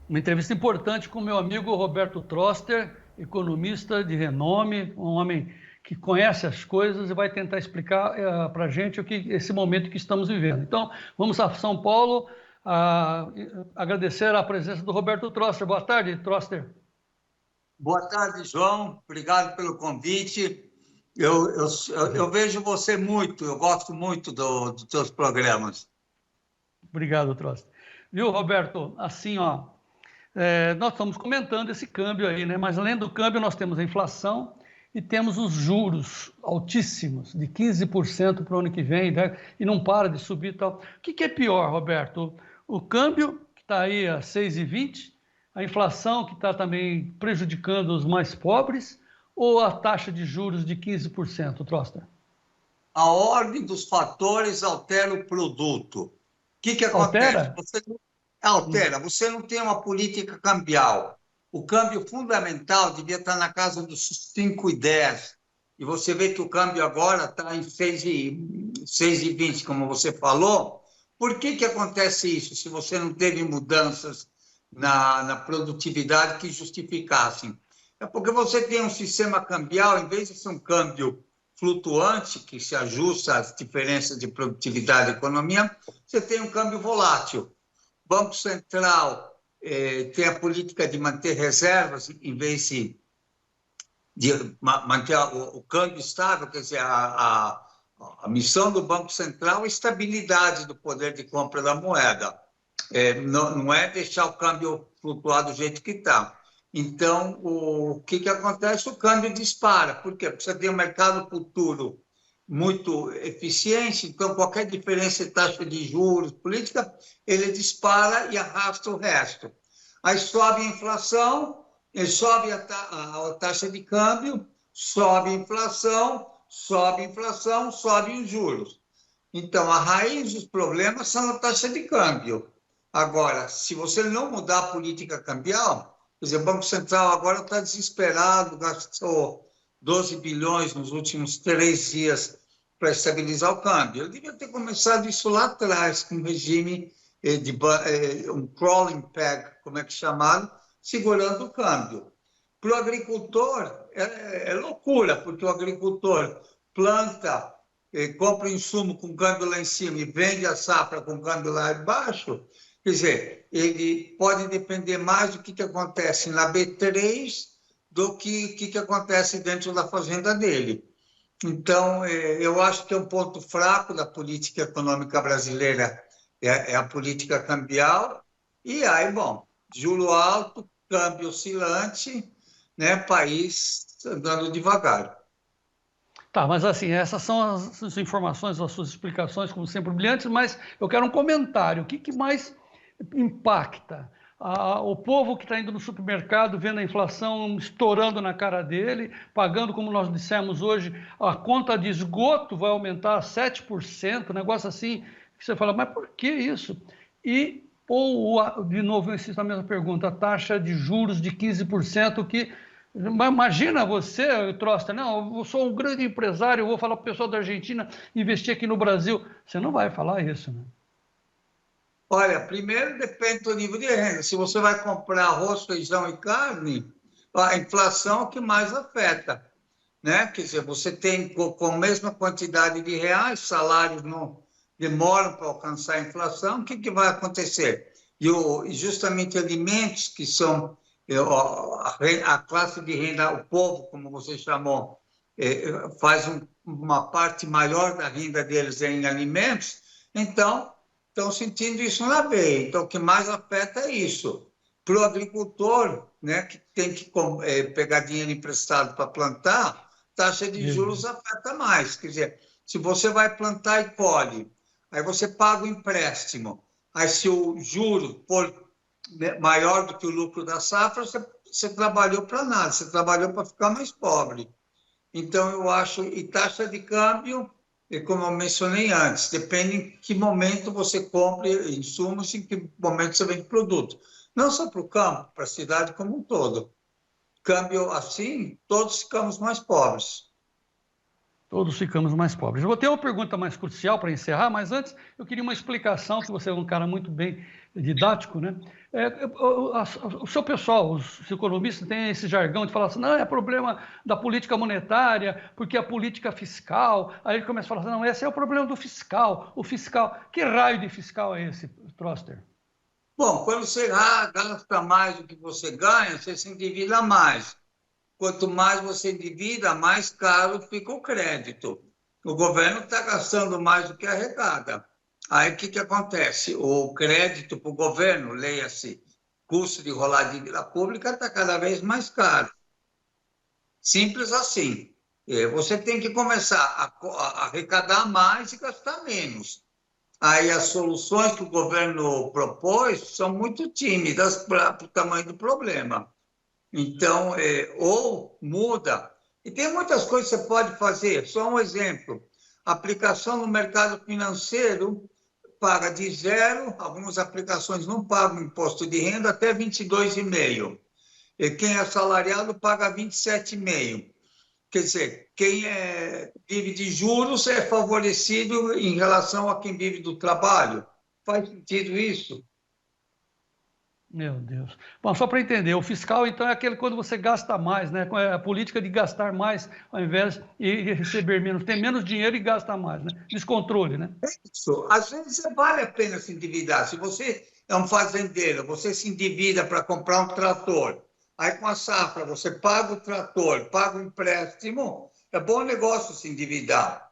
Uma entrevista importante com o meu amigo Roberto Troster, economista de renome, um homem que conhece as coisas e vai tentar explicar para a gente esse momento que estamos vivendo. Então, vamos a São Paulo, agradecer a presença do Roberto Troster. Boa tarde, Troster. Boa tarde, João. Obrigado pelo convite. Eu vejo você muito, eu gosto muito dos seus programas. Obrigado, Troster. Viu, Roberto? Assim, ó, nós estamos comentando esse câmbio aí, né? Mas além do câmbio, nós temos a inflação e temos os juros altíssimos, de 15% para o ano que vem, né? E não para de subir e tal. O que é pior, Roberto? O câmbio, que está aí a 6,20, a inflação, que está também prejudicando os mais pobres, ou a taxa de juros de 15%, Troster? A ordem dos fatores altera o produto. O que acontece? Altera? Você altera, você não tem uma política cambial. O câmbio fundamental devia estar na casa dos 5,10. E você vê que o câmbio agora está em 6,20, como você falou. Por que acontece isso, se você não teve mudanças na produtividade que justificassem? É porque você tem um sistema cambial, em vez de ser um câmbio flutuante, que se ajusta às diferenças de produtividade da economia, você tem um câmbio volátil. O Banco Central tem a política de manter reservas, em vez de manter o câmbio estável, quer dizer, a missão do Banco Central é a estabilidade do poder de compra da moeda. Não é deixar o câmbio flutuar do jeito que está. Então, o que acontece? O câmbio dispara. Por quê? Porque você tem um mercado futuro muito eficiente, então qualquer diferença de taxa de juros, política, ele dispara e arrasta o resto. Aí sobe a inflação, sobe a taxa de câmbio, sobe a inflação, sobe os juros. Então, a raiz dos problemas são a taxa de câmbio. Agora, se você não mudar a política cambial, quer dizer, o Banco Central agora está desesperado, gastou 12 bilhões nos últimos 3 dias para estabilizar o câmbio. Ele devia ter começado isso lá atrás, com um regime um crawling peg, como é que chamado, segurando o câmbio. Para o agricultor, é loucura, porque o agricultor planta, compra insumo com câmbio lá em cima e vende a safra com câmbio lá embaixo. Quer dizer, ele pode depender mais do que acontece na B3 do que acontece dentro da fazenda dele. Então, eu acho que é um ponto fraco da política econômica brasileira, é a política cambial. E aí, bom, juro alto, câmbio oscilante, né, país andando devagar. Tá, mas assim, essas são as informações, as suas explicações, como sempre, brilhantes, mas eu quero um comentário. O que mais impacta? O povo que está indo no supermercado, vendo a inflação estourando na cara dele, pagando, como nós dissemos hoje, a conta de esgoto vai aumentar 7%, um negócio assim, que você fala, mas por que isso? De novo, eu insisto na mesma pergunta, a taxa de juros de 15%, que imagina você, Trosta, não, eu sou um grande empresário, eu vou falar para o pessoal da Argentina investir aqui no Brasil. Você não vai falar isso, né? Olha, primeiro depende do nível de renda. Se você vai comprar arroz, feijão e carne, a inflação é o que mais afeta, né? Quer dizer, você tem com a mesma quantidade de reais, salários não demoram para alcançar a inflação, o que vai acontecer? E justamente alimentos que são a classe de renda, o povo, como você chamou, faz uma parte maior da renda deles em alimentos, então estão sentindo isso na veia. Então, o que mais afeta é isso. Para o agricultor, né, que tem que pegar dinheiro emprestado para plantar, taxa de juros afeta mais. Quer dizer, se você vai plantar e colhe, aí você paga o empréstimo, aí se o juro for maior do que o lucro da safra, você trabalhou para nada, você trabalhou para ficar mais pobre. Então, eu acho, e taxa de câmbio, como eu mencionei antes, depende em que momento você compra insumos, em que momento você vende produto. Não só para o campo, para a cidade como um todo. Câmbio assim, todos ficamos mais pobres. Todos ficamos mais pobres. Eu vou ter uma pergunta mais crucial para encerrar, mas antes eu queria uma explicação, que você é um cara muito bem didático, né? O seu pessoal, os economistas, têm esse jargão de falar assim, não, é problema da política monetária, porque a política fiscal, aí ele começa a falar assim, não, esse é o problema do fiscal, o fiscal. Que raio de fiscal é esse, Troster? Bom, quando você gasta mais do que você ganha, você se endivida mais. Quanto mais você endivida, mais caro fica o crédito. O governo está gastando mais do que arrecada. Aí o que acontece? O crédito para o governo, leia-se, custo de rolar dívida pública, está cada vez mais caro. Simples assim. Você tem que começar a arrecadar mais e gastar menos. Aí as soluções que o governo propôs são muito tímidas para o tamanho do problema. Então, ou muda. E tem muitas coisas que você pode fazer. Só um exemplo. Aplicação no mercado financeiro paga de zero, algumas aplicações não pagam imposto de renda até 22,5%. E quem é assalariado paga 27,5%. Quer dizer, quem vive de juros é favorecido em relação a quem vive do trabalho. Faz sentido isso? Meu Deus. Bom, só para entender, o fiscal, então, é aquele quando você gasta mais, né? A política de gastar mais ao invés de receber menos. Tem menos dinheiro e gasta mais, né? Descontrole, né? Isso. Às vezes vale a pena se endividar. Se você é um fazendeiro, você se endivida para comprar um trator. Aí, com a safra, você paga o trator, paga o empréstimo. É bom negócio se endividar.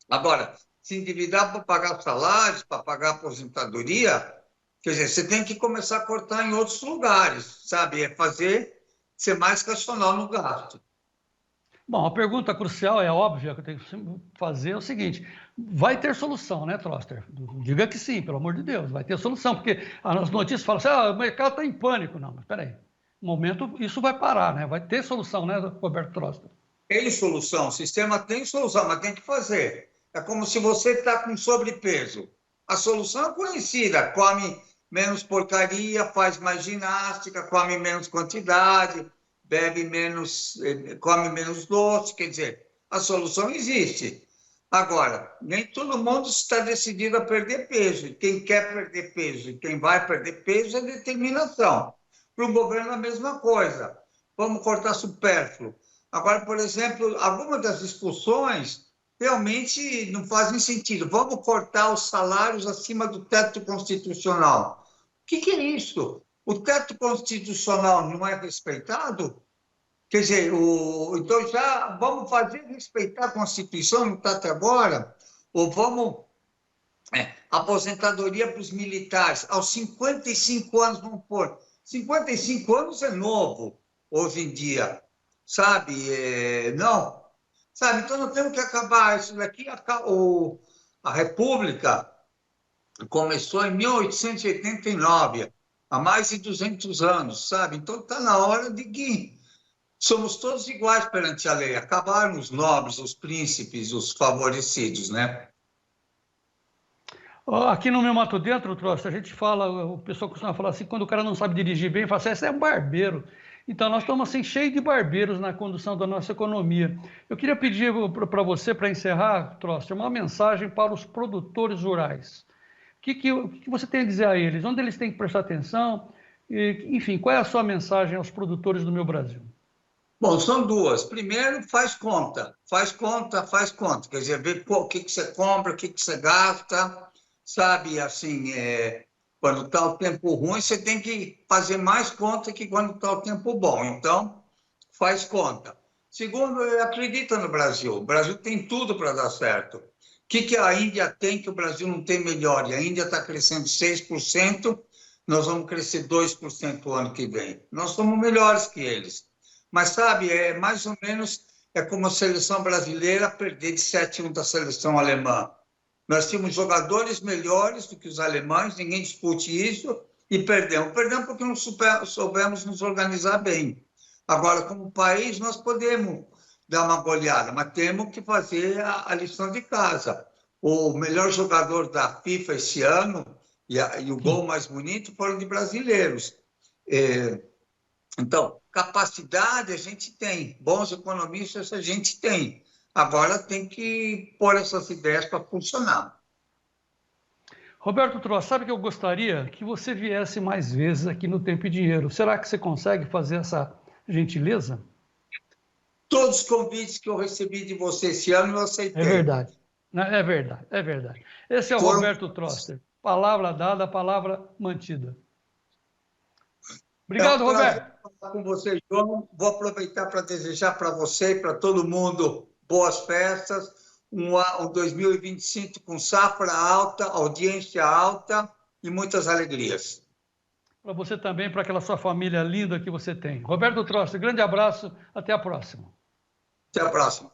Agora, se endividar para pagar salários, para pagar aposentadoria, quer dizer, você tem que começar a cortar em outros lugares, sabe? É ser mais racional no gasto. Bom, a pergunta crucial é óbvia que eu tenho que fazer é o seguinte: vai ter solução, né, Troster? Diga que sim, pelo amor de Deus, vai ter solução, porque as notícias falam assim, o mercado está em pânico. Não, mas espera aí, no momento isso vai parar, né? Vai ter solução, né, Roberto Troster? Tem solução, o sistema tem solução, mas tem que fazer. É como se você está com sobrepeso. A solução é conhecida: come menos porcaria, faz mais ginástica, come menos quantidade, bebe menos, come menos doce. Quer dizer, a solução existe. Agora, nem todo mundo está decidido a perder peso. E quem quer perder peso e quem vai perder peso é determinação. Para o governo, a mesma coisa. Vamos cortar supérfluo. Agora, por exemplo, algumas das discussões realmente não fazem sentido. Vamos cortar os salários acima do teto constitucional. O que é isso? O teto constitucional não é respeitado? Quer dizer, então já vamos fazer respeitar a Constituição, não está até agora? Ou vamos aposentadoria para os militares aos 55 anos, vamos pôr. 55 anos é novo hoje em dia, sabe? Não, sabe? Então nós temos que acabar isso daqui. A República começou em 1889, há mais de 200 anos, sabe? Então está na hora de que somos todos iguais perante a lei. Acabaram os nobres, os príncipes, os favorecidos, né? Aqui no meu Mato Dentro, Trosta, a gente fala, o pessoal costuma falar assim, quando o cara não sabe dirigir bem, fala assim, esse é um barbeiro. Então, nós estamos assim, cheios de barbeiros na condução da nossa economia. Eu queria pedir para você, para encerrar, Trosta, uma mensagem para os produtores rurais. O que você tem a dizer a eles? Onde eles têm que prestar atenção? Enfim, qual é a sua mensagem aos produtores do meu Brasil? Bom, são duas. Primeiro, faz conta. Faz conta, faz conta. Quer dizer, vê o que você compra, o que você gasta, sabe? Assim, quando está o tempo ruim, você tem que fazer mais conta que quando está o tempo bom. Então, faz conta. Segundo, acredita no Brasil. O Brasil tem tudo para dar certo. O que a Índia tem que o Brasil não tem melhor? E a Índia está crescendo 6%, nós vamos crescer 2% o ano que vem. Nós somos melhores que eles. Mas, sabe, é mais ou menos como a seleção brasileira perder de 7-1 da seleção alemã. Nós tínhamos jogadores melhores do que os alemães, ninguém discute isso, e perdemos. Perdemos porque não soubemos nos organizar bem. Agora, como país, nós podemos dar uma goleada, mas temos que fazer a lição de casa. O melhor jogador da FIFA esse ano e o gol mais bonito foram de brasileiros. Então, capacidade a gente tem, bons economistas a gente tem. Agora tem que pôr essas ideias para funcionar. Roberto Trost, sabe que eu gostaria que você viesse mais vezes aqui no Tempo e Dinheiro. Será que você consegue fazer essa gentileza? Todos os convites que eu recebi de você esse ano eu aceitei. É verdade. É verdade, é verdade. Esse é o Roberto Troster. Palavra dada, palavra mantida. Obrigado, um prazer Roberto. falar com você, João. Vou aproveitar para desejar para você e para todo mundo boas festas, um 2025 com safra alta, audiência alta e muitas alegrias. Para você também, para aquela sua família linda que você tem. Roberto Troster, grande abraço, até a próxima. Até a próxima.